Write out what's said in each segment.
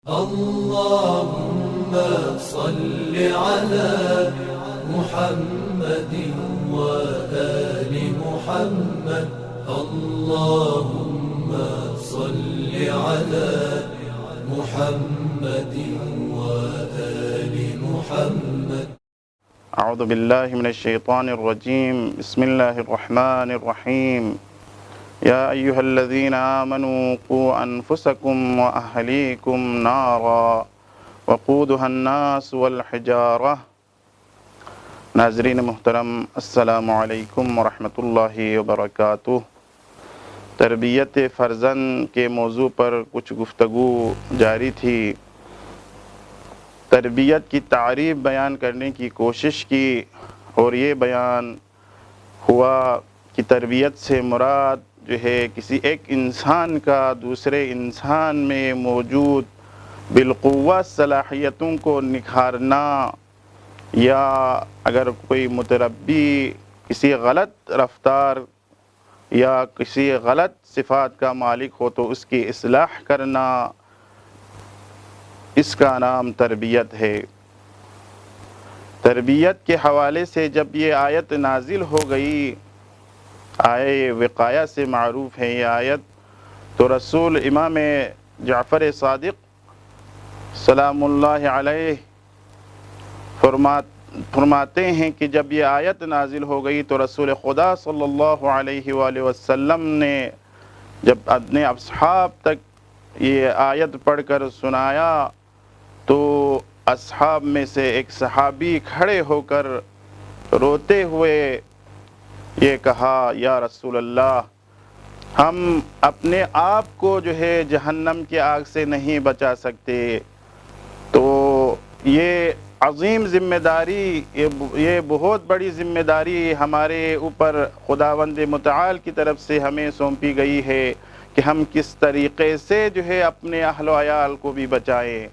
اللهم صل على محمد وآل محمد. اللهم صل على محمد وآل محمد. اعوذ باللہ من الشیطان الرجیم. بسم اللہ الرحمن الرحیم. یا ایہا الذین آمنوا قوا انفسکم واہلیکم نارا وقودها الناس والحجارہ. ناظرین محترم، السلام علیکم ورحمۃ اللہ وبرکاتہ. تربیت فرزند کے موضوع پر کچھ گفتگو جاری تھی. تربیت کی تعریف بیان کرنے کی کوشش کی اور یہ بیان ہوا کہ تربیت سے مراد جو ہے کسی ایک انسان کا دوسرے انسان میں موجود بالقوہ صلاحیتوں کو نکھارنا، یا اگر کوئی متربی کسی غلط رفتار یا کسی غلط صفات کا مالک ہو تو اس کی اصلاح کرنا، اس کا نام تربیت ہے. تربیت کے حوالے سے جب یہ آیت نازل ہو گئی، آیے وقایہ سے معروف ہے یہ آیت، تو رسول امام جعفر صادق سلام اللہ علیہ فرماتے ہیں کہ جب یہ آیت نازل ہو گئی تو رسول خدا صلی اللہ علیہ وآلہ وسلم نے جب اپنے اصحاب تک یہ آیت پڑھ کر سنایا تو اصحاب میں سے ایک صحابی کھڑے ہو کر روتے ہوئے یہ کہا، یا رسول اللہ، ہم اپنے آپ کو جو ہے جہنم کی آگ سے نہیں بچا سکتے. تو یہ عظیم ذمہ داری، یہ بہت بڑی ذمہ داری ہمارے اوپر خداوند متعال کی طرف سے ہمیں سونپی گئی ہے کہ ہم کس طریقے سے جو ہے اپنے اہل و عیال کو بھی بچائیں.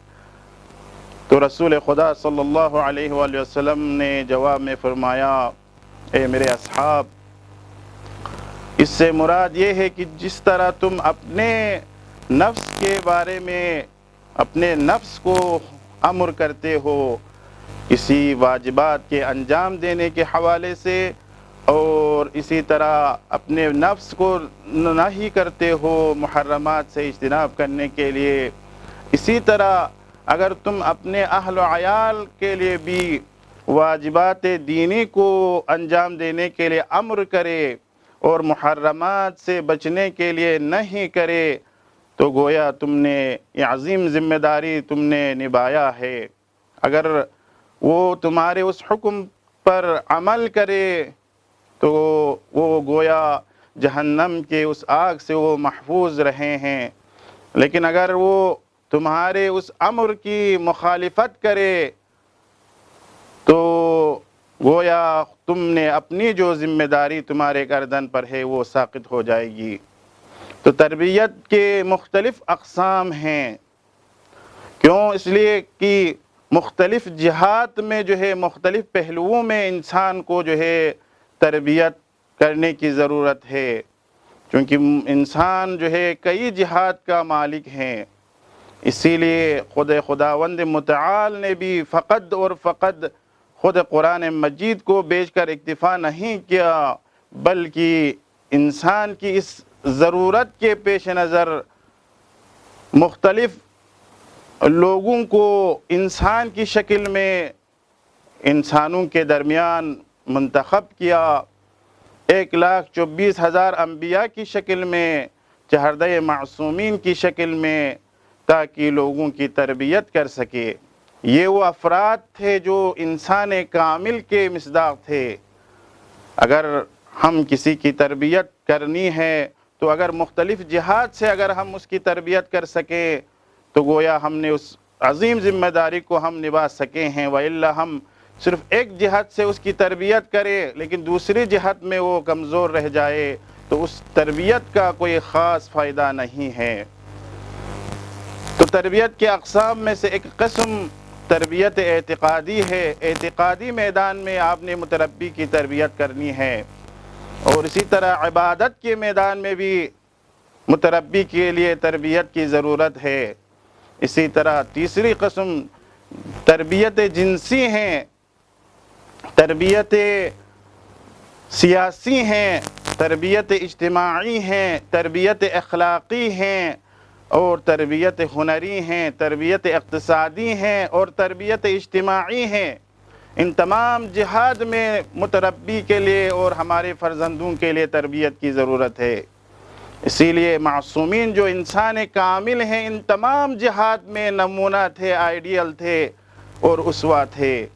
تو رسول خدا صلی اللہ علیہ وآلہ وسلم نے جواب میں فرمایا، اے میرے اصحاب، اس سے مراد یہ ہے کہ جس طرح تم اپنے نفس کے بارے میں اپنے نفس کو امر کرتے ہو کسی واجبات کے انجام دینے کے حوالے سے، اور اسی طرح اپنے نفس کو نہی کرتے ہو محرمات سے اجتناب کرنے کے لیے، اسی طرح اگر تم اپنے اہل و عیال کے لیے بھی واجبات دینی کو انجام دینے کے لیے امر کرے اور محرمات سے بچنے کے لیے نہیں کرے تو گویا تم نے یہ عظیم ذمہ داری تم نے نبھایا ہے. اگر وہ تمہارے اس حکم پر عمل کرے تو وہ گویا جہنم کے اس آگ سے وہ محفوظ رہے ہیں، لیکن اگر وہ تمہارے اس امر کی مخالفت کرے تو گویا تم نے اپنی جو ذمہ داری تمہارے گردن پر ہے وہ ساقط ہو جائے گی. تو تربیت کے مختلف اقسام ہیں. کیوں؟ اس لیے کہ مختلف جہات میں جو ہے مختلف پہلوؤں میں انسان کو جو ہے تربیت کرنے کی ضرورت ہے، کیونکہ انسان جو ہے کئی جہات کا مالک ہیں. اسی لیے خداوند متعال نے بھی فقط اور فقط خود قرآن مجید کو بیچ کر اکتفا نہیں کیا، بلکہ انسان کی اس ضرورت کے پیش نظر مختلف لوگوں کو انسان کی شکل میں انسانوں کے درمیان منتخب کیا، 1,24,000 انبیاء کی شکل میں، چہردہ معصومین کی شکل میں، تاکہ لوگوں کی تربیت کر سکے. یہ وہ افراد تھے جو انسان کامل کے مصداق تھے. اگر ہم کسی کی تربیت کرنی ہے تو اگر مختلف جہات سے اگر ہم اس کی تربیت کر سکیں تو گویا ہم نے اس عظیم ذمہ داری کو ہم نبھا سکے ہیں. وَإِلَّا ہم صرف ایک جہت سے اس کی تربیت کریں لیکن دوسری جہت میں وہ کمزور رہ جائے تو اس تربیت کا کوئی خاص فائدہ نہیں ہے. تو تربیت کے اقسام میں سے ایک قسم تربیت اعتقادی ہے. اعتقادی میدان میں آپ نے متربی کی تربیت کرنی ہے، اور اسی طرح عبادت کے میدان میں بھی متربی کے لیے تربیت کی ضرورت ہے. اسی طرح تیسری قسم تربیت جنسی ہیں، تربیت سیاسی ہیں، تربیت اجتماعی ہیں، تربیت اخلاقی ہیں، اور تربیت ہنری ہیں، تربیت اقتصادی ہیں، اور تربیت اجتماعی ہیں۔ ان تمام جہاد میں متربی کے لیے اور ہمارے فرزندوں کے لیے تربیت کی ضرورت ہے۔ اسی لیے معصومین جو انسان کامل ہیں ان تمام جہاد میں نمونہ تھے، آئیڈیل تھے اور اسوہ تھے۔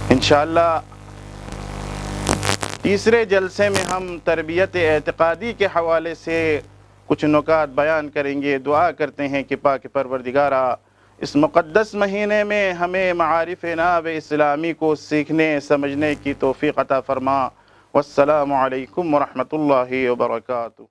انشاءاللہ تیسرے جلسے میں ہم تربیت اعتقادی کے حوالے سے کچھ نکات بیان کریں گے۔ دعا کرتے ہیں کہ پاک پروردگارہ اس مقدس مہینے میں ہمیں معارف ناب اسلامی کو سیکھنے سمجھنے کی توفیق عطا فرما۔ والسلام علیکم ورحمۃ اللہ وبرکاتہ۔